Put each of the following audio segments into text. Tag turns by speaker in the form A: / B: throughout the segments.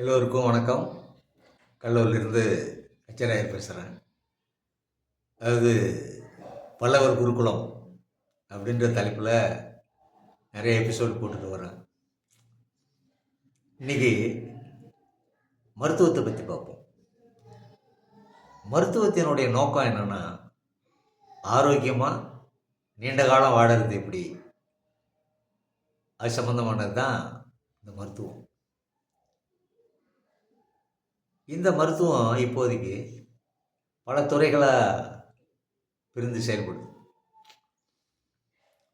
A: எல்லோருக்கும் வணக்கம். கடலூர்லேருந்து அச்சராயர் பேசுகிறேன். அதாவது பல்லவர் குருகுலம் அப்படின்ற தலைப்பில் நிறைய எபிசோடு போட்டுட்டு வரேன். இன்றைக்கி மருத்துவத்தை பற்றி பார்ப்போம். மருத்துவத்தினுடைய நோக்கம் என்னென்னா, ஆரோக்கியமாக நீண்ட காலம் வாழறது எப்படி, அது சம்மந்தமானது தான் இந்த மருத்துவம். இந்த மருத்துவம் இப்போதைக்கு பல துறைகளாக பிரிந்து செயல்படுது.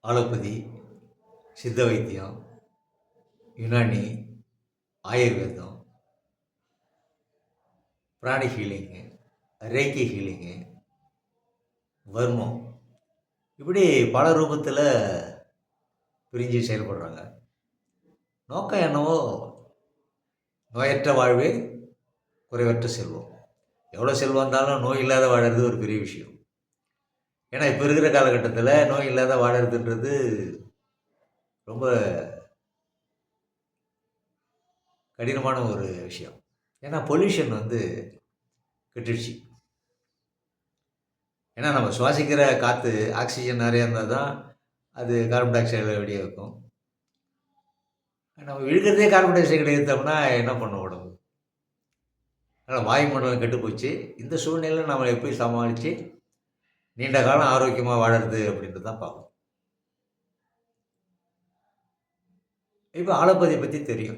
A: ஆலோபதி, சித்த வைத்தியம், யுனானி, ஆயுர்வேதம், பிராணி ஹீலிங்கு, ரேக்கி ஹீலிங்கு, வர்மம், இப்படி பல ரூபத்தில் பிரிஞ்சு செயல்படுறாங்க. நோக்கம் என்னவோ, நோயற்ற வாழ்வே குறைவற்ற செல்வம். எவ்வளோ செல்வம் இருந்தாலும் நோய் இல்லாத வாழறது ஒரு பெரிய விஷயம். ஏன்னா இப்போ இருக்கிற காலகட்டத்தில் நோய் இல்லாத வாழறதுன்றது ரொம்ப கடினமான ஒரு விஷயம். ஏன்னா பொல்யூஷன் கெட்டுடுச்சு. ஏன்னா நம்ம சுவாசிக்கிற காற்று ஆக்சிஜன் நிறையா இருந்தால் தான் அது கார்பன் டை ஆக்சைடில் வெளியே வைக்கும். நம்ம இழுக்கிறதே கார்பன் டை ஆக்சைடு எடுத்தோம்னா என்ன பண்ண உடம்பு? அதனால் வாயுமண்டலம் கெட்டு போச்சு. இந்த சூழ்நிலையில் நம்ம எப்படி சமாளித்து நீண்ட காலம் ஆரோக்கியமாக வாழறது அப்படின்றது தான் பார்க்கணும். இப்போ ஆலோபதி பற்றி தெரியும்.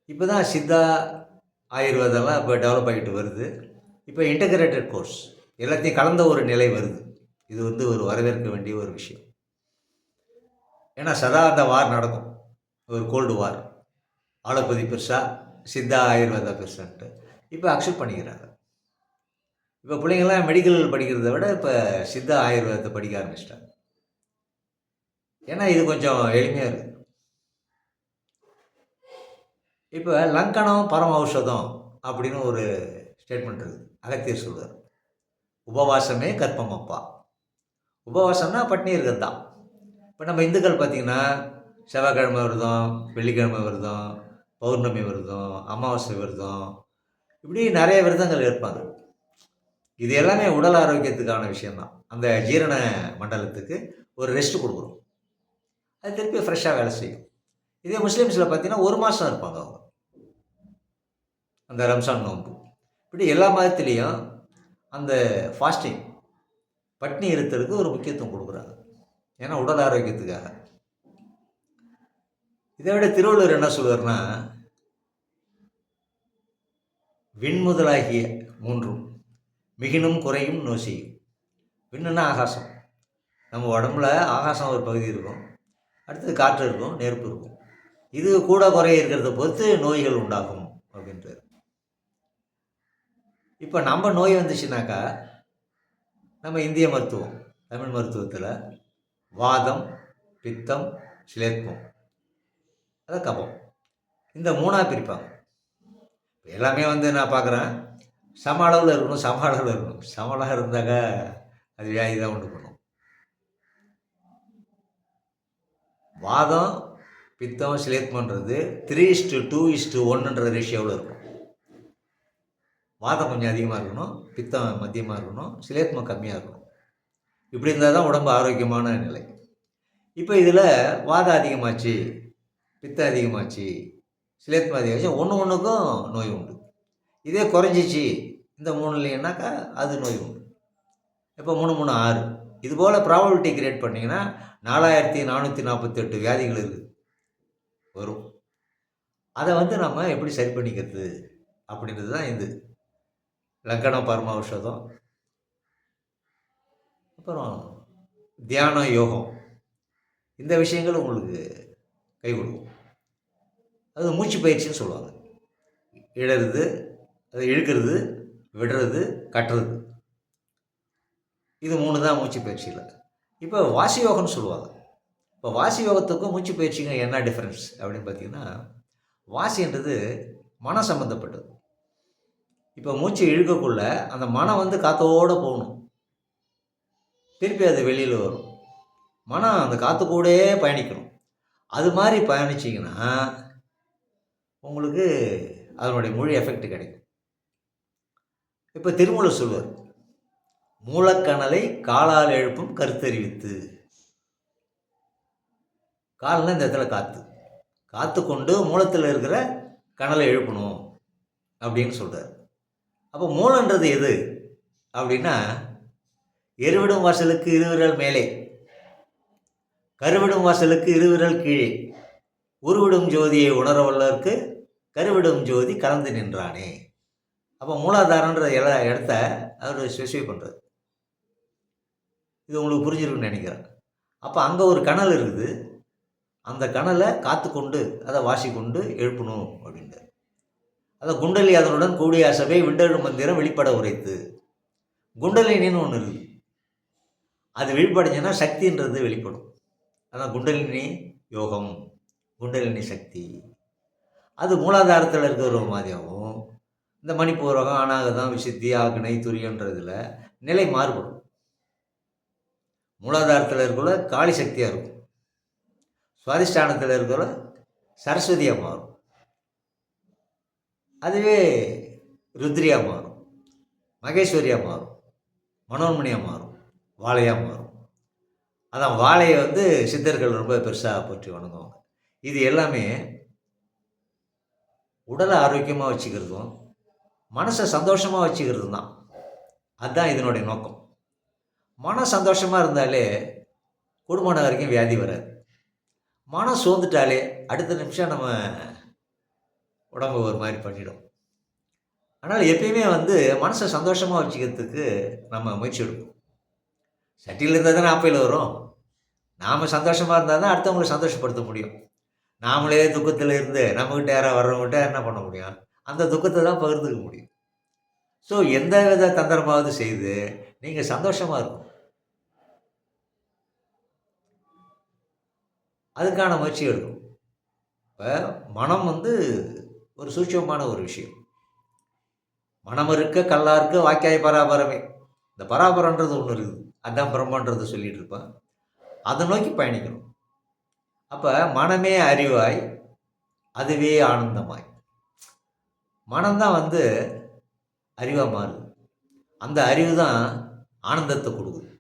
A: இப்போ தான் சித்தா, ஆயுர்வேதம்லாம் இப்போ டெவலப் ஆகிட்டு வருது. இப்போ இன்டகிரேட்டட் கோர்ஸ் எல்லாத்தையும் கலந்த ஒரு நிலை வருது. இது ஒரு வரவேற்க வேண்டிய ஒரு விஷயம். ஏன்னா சதா அந்த வார் நடக்கும், ஒரு கோல்டு வார். ஆலோபதி பெருசா, சித்தா ஆயுர்வேதா பெருசான்ட்டு இப்போ அக்செப்ட் பண்ணிக்கிறாங்க. இப்போ பிள்ளைங்கள்லாம் மெடிக்கல் படிக்கிறத விட இப்போ சித்தா ஆயுர்வேதத்தை படிக்க ஆரம்பிச்சிட்டாங்க. ஏன்னா இது கொஞ்சம் எளிமையாக இருக்குது. இப்போ லங்கனம் பரம ஔஷதம் அப்படின்னு ஒரு ஸ்டேட்மெண்ட் இருக்குது. அகத்தியர் சொல்வார், உபவாசமே கற்பம் அப்பா. உபவாசம்னா பட்னி இருக்கிறது தான். இப்போ நம்ம இந்துக்கள் பார்த்திங்கன்னா செவ்வாய்க்கிழமை விரதம், வெள்ளிக்கிழமை விரதம், பௌர்ணமி விரதம், அமாவாசை விரதம், இப்படி நிறைய விரதங்கள் இருப்பாங்க. இது எல்லாமே உடல் ஆரோக்கியத்துக்கான விஷயந்தான். அந்த ஜீரண மண்டலத்துக்கு ஒரு ரெஸ்ட் கொடுக்குறோம், அது திருப்பி ஃப்ரெஷ்ஷாக வேலை செய்யும். இதே முஸ்லீம்ஸில் பார்த்தீங்கன்னா 1 மாதம் இருப்பாங்க அவங்க, அந்த ரம்சான் நோன்பு. இப்படி எல்லா மதத்துலேயும் அந்த ஃபாஸ்டிங், பட்னி இருத்தலுக்கு ஒரு முக்கியத்துவம் கொடுக்குறாங்க. ஏன்னா உடல் ஆரோக்கியத்துக்காக. இதை விட திருவள்ளுவர் என்ன சொல்வார்னா, விண்முதலாகிய மூன்றும் மிகினும் குறையும் நோசியும். விண்ணுன்னா ஆகாசம். நம்ம உடம்புல ஆகாசம் ஒரு பகுதி இருக்கும், அடுத்தது காற்று இருக்கும், நெருப்பு இருக்கும். இது கூட குறைய இருக்கிறத பொறுத்து நோய்கள் உண்டாகும் அப்படின்றார். இப்போ நம்ம நோய் வந்துச்சுனாக்கா, நம்ம இந்திய மருத்துவம், தமிழ் மருத்துவத்தில் வாதம், பித்தம், சிலேத்மம், அதை கபம், இந்த 3ஆக பிரிப்பாங்க. எல்லாமே நான் பார்க்குறேன், சம அளவில் இருக்கணும், சம அளவில் இருக்கணும். சமலாக இருந்தாக்கா அது வியாதி தான் உண்டு பண்ணும். வாதம், பித்தம், சிலேத்மன்றது 3:2:1ன்ற ரேஷியோவில் இருக்கும். வாதம் கொஞ்சம் அதிகமாக இருக்கணும், பித்தம் மத்தியமாக இருக்கணும், சிலேத்மம் கம்மியாக இருக்கணும். இப்படி இருந்தால் தான் உடம்பு ஆரோக்கியமான நிலை. இப்போ இதில் வாதம் அதிகமாச்சு, பித்தம் அதிகமாச்சு, சிலேத்மம் அதிகமாச்சு, ஒன்றுக்கும் நோய் உண்டு. இதே குறைஞ்சிச்சு இந்த 3 இல்லைன்னாக்கா அது நோய் உண்டு. இப்போ 3 3 6, இதுபோல் ப்ராபபிலிட்டி கிரியேட் பண்ணிங்கன்னா 4448 வியாதிகள் இருக்குது வரும். அதை நம்ம எப்படி சரி பண்ணிக்கிறது அப்படின்றது தான் இது லக்கணம் பரம ஔஷதம். அப்புறம் தியானம், யோகம், இந்த விஷயங்கள் உங்களுக்கு கை கொடுக்கும். அது மூச்சு பயிற்சின்னு சொல்லுவாங்க. இழறது, அதை இழுக்கிறது, விடுறது, கட்டுறது, இது 3 தான் மூச்சு பயிற்சியில். இப்போ வாசி யோகம்னு சொல்லுவாங்க. இப்போ வாசி யோகத்துக்கும் மூச்சு பயிற்சிக்கும் என்ன டிஃப்ரென்ஸ் அப்படின்னு பார்த்தீங்கன்னா, வாசின்றது மனம் சம்மந்தப்பட்டது. இப்போ மூச்சு இழுக்கக்குள்ள அந்த மனம் காற்றோடு போகணும், திருப்பி அது வெளியில் வரும். மனம் அந்த காற்று கூடயே பயணிக்கணும். அது மாதிரி பயணிச்சிங்கன்னா உங்களுக்கு அதனுடைய முழு எஃபெக்ட் கிடைக்கும். இப்போ திருமூலர் சொல்லுவார், மூலக்கணலை காலால் எழுப்பும் கருத்தறிவித்து. கால்னா இந்த இடத்துல காத்து கொண்டு மூலத்தில் இருக்கிற கணலை எழுப்பணும் அப்படின்னு சொல்கிறார். அப்போ மூலன்றது எது அப்படின்னா, எருவிடும் வாசலுக்கு இருவிரல் மேலே, கருவிடும் வாசலுக்கு இருவிரல் கீழே, உருவிடும் ஜோதியை உணரவல்லருக்கு கருவிடும் ஜோதி கலந்து நின்றானே. அப்போ மூலாதாரன்ற இடத்த அவர் ஸ்பெசிஃபை பண்ணுறாரு. இது உங்களுக்கு புரிஞ்சிருக்குன்னு நினைக்கிறேன். அப்போ அங்கே ஒரு கணல் இருக்குது, அந்த கணலை காத்து கொண்டு அதை வாசி கொண்டு எழுப்பணும் அப்படின்றார். அதை குண்டலி அதனுடன் கூடிய சபை விண்டெழு மந்திரம் வெளிப்பட உரைத்து. குண்டலினின்னு ஒன்று இருக்குது, அது வெளிப்படைஞ்சுன்னா சக்தின்றது வெளிப்படும். அதான் குண்டலினி யோகம், குண்டலினி சக்தி. அது மூலாதாரத்தில் இருக்கிற மாதிரியாகவும் இந்த மணிப்பூரகம், அநாகதம், விசுத்தி, ஆக்னை, துரியன்றதில் நிலை மாறுபடும். மூலாதாரத்தில் இருக்கிற காளி சக்தியாக இருக்கும், சுவாதிஷ்டானத்தில் இருக்கிற சரஸ்வதியாக மாறும், அதுவே ருத்ரியாக மாறும், மகேஸ்வரியாக மாறும், மனோன்மணியாக மாறும், வாழையாக மாறும். அதான் வாழையை சித்தர்கள் ரொம்ப பெருசாக போற்றி வணங்குவாங்க. இது எல்லாமே உடலை ஆரோக்கியமாக வச்சுக்கிறதும் மனசை சந்தோஷமாக வச்சுக்கிறது தான். அதுதான் இதனுடைய நோக்கம். மனம் சந்தோஷமாக இருந்தாலே குடும்பம் வரைக்கும் வியாதி வராது. மனம் சோர்ந்துட்டாலே அடுத்த நிமிஷம் நம்ம உடம்பு ஒரு மாதிரி பண்ணிடும். அதனால் எப்பயுமே மனசை சந்தோஷமாக வச்சுக்கிறதுக்கு நம்ம முயற்சி எடுப்போம். சட்டியில் இருந்தால் தானே ஆப்பையில் வரும். நாம் சந்தோஷமாக இருந்தால் தான் அடுத்தவங்களை சந்தோஷப்படுத்த முடியும். நாமளே துக்கத்தில் இருந்து நம்மக்கிட்ட யாராவது வர்றவங்ககிட்ட என்ன பண்ண முடியும்? அந்த துக்கத்தை தான் பகிர்ந்துக்க முடியும். ஸோ எந்த வித தந்திரமாவது செய்து நீங்கள் சந்தோஷமாக இருக்கும், அதுக்கான முயற்சி எடுக்கும். இப்போ மனம் ஒரு சூட்சமான ஒரு விஷயம். மனம் இருக்க கல்லாருக்கு வாக்கியாய் பராபரமே. இந்த பராபரன்றது ஒன்று இருக்குது, அதுதான் பிரம்மன்றது சொல்லிட்டு இருப்பேன். அதை நோக்கி பயணிக்கணும். அப்போ மனமே அறிவாய், அதுவே ஆனந்தமாய். மனம்தான் அறிவாக மாறுது. அந்த அறிவு தான் ஆனந்தத்தை கொடுக்குது.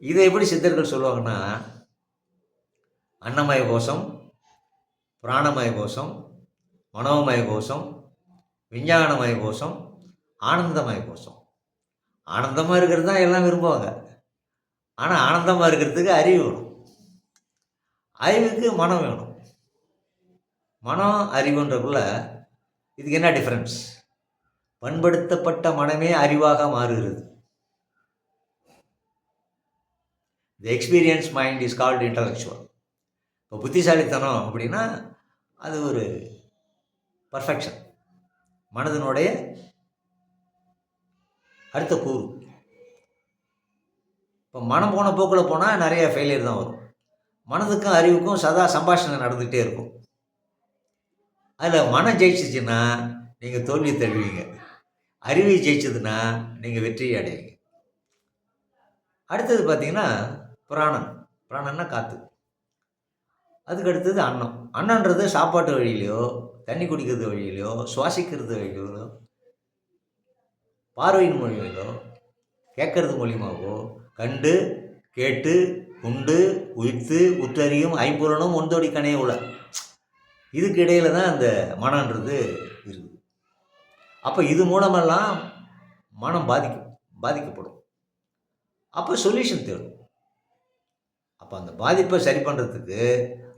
A: இதை எப்படி சித்தர்கள் சொல்லுவாங்கன்னா, அன்னமய கோஷம், பிராணமய கோஷம், மனோமய கோஷம், விஞ்ஞானமய கோஷம், ஆனந்தமய கோஷம். ஆனந்தமாக இருக்கிறது தான் எல்லாம் விரும்புவாங்க. ஆனால் ஆனந்தமாக இருக்கிறதுக்கு அறிவு வேணும், அறிவுக்கு மனம் வேணும். மனம் அறிவுன்றக்குள்ள இதுக்கு என்ன டிஃப்ரென்ஸ்? பண்படுத்தப்பட்ட மனமே அறிவாக மாறுகிறது. The experience mind is called intellectual. இப்போ புத்திசாலித்தனம் அப்படின்னா அது ஒரு பர்ஃபெக்ஷன், மனதினுடைய அடுத்த கூறு. இப்போ மனம் போன போக்கில் போனால் நிறைய ஃபெயிலியர் தான் வரும். மனதுக்கும் அறிவுக்கும் சதா சம்பாஷணை நடந்துகிட்டே இருக்கும். அதில் மனம் ஜெயிச்சிச்சுன்னா நீங்கள் தோல்வி தழுவீங்க, அறிவை ஜெயிச்சதுன்னா நீங்கள் வெற்றியை அடைவீங்க. அடுத்தது பார்த்திங்கன்னா பிராணன். பிராணன்னா காற்று. அதுக்கு அடுத்தது அன்னம். அன்னன்றது சாப்பாட்டு வழியிலையோ, தண்ணி குடிக்கிறது வழியிலையோ, சுவாசிக்கிறது வழியிலோ, பார்வையின் மொழியிலோ, கேட்கறது மூலியமாகவோ, கண்டு கேட்டு உண்டு உயிர்த்து உற்றறியும் ஐம்புலனும் ஒன்றோடி கணைய உள்ள, இதுக்கு இடையில தான் அந்த மனன்றது இருக்குது. அப்போ இது மூலமெல்லாம் மனம் பாதிக்கப்படும். அப்போ சொல்யூஷன் தேடும். அப்போ அந்த பாதிப்பை சரி பண்ணுறதுக்கு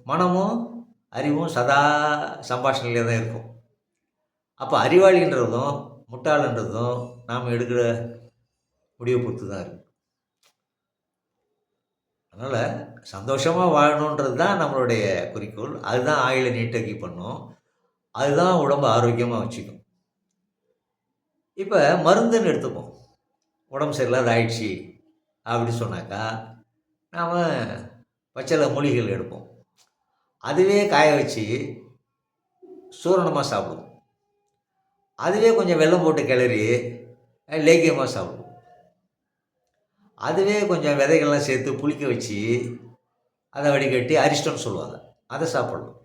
A: மனமும் அறிவும் சதா சம்பாஷணையிலே தான் இருக்கும். அப்போ அறிவாளின்றதும் முட்டாளன்றதும் நாம் எடுக்கிற முடிவை பொறுத்து தான் இருக்குது. அதனால் சந்தோஷமாக வாழணுன்றது தான் நம்மளுடைய குறிக்கோள். அதுதான் ஆயுளை நீட்டக்கி பண்ணும், அதுதான் உடம்பு ஆரோக்கியமாக வச்சுக்கும். இப்போ மருந்துன்னு எடுத்துப்போம். உடம்பு சரியில்லாத ஆயிடுச்சு அப்படி சொன்னாக்கா நாம் பச்சளை மூலிகைகள் எடுப்போம். அதுவே காய வச்சு சூரணமாக சாப்பிடுவோம். அதுவே கொஞ்சம் வெல்லம் போட்டு கிளறி லேகியமாக சாப்பிடுவோம். அதுவே கொஞ்சம் விதைகள்லாம் சேர்த்து புளிக்க வச்சு அதை வடிகட்டி அரிஷ்டம்னு சொல்லுவாங்க, அதை சாப்பிடலாம்.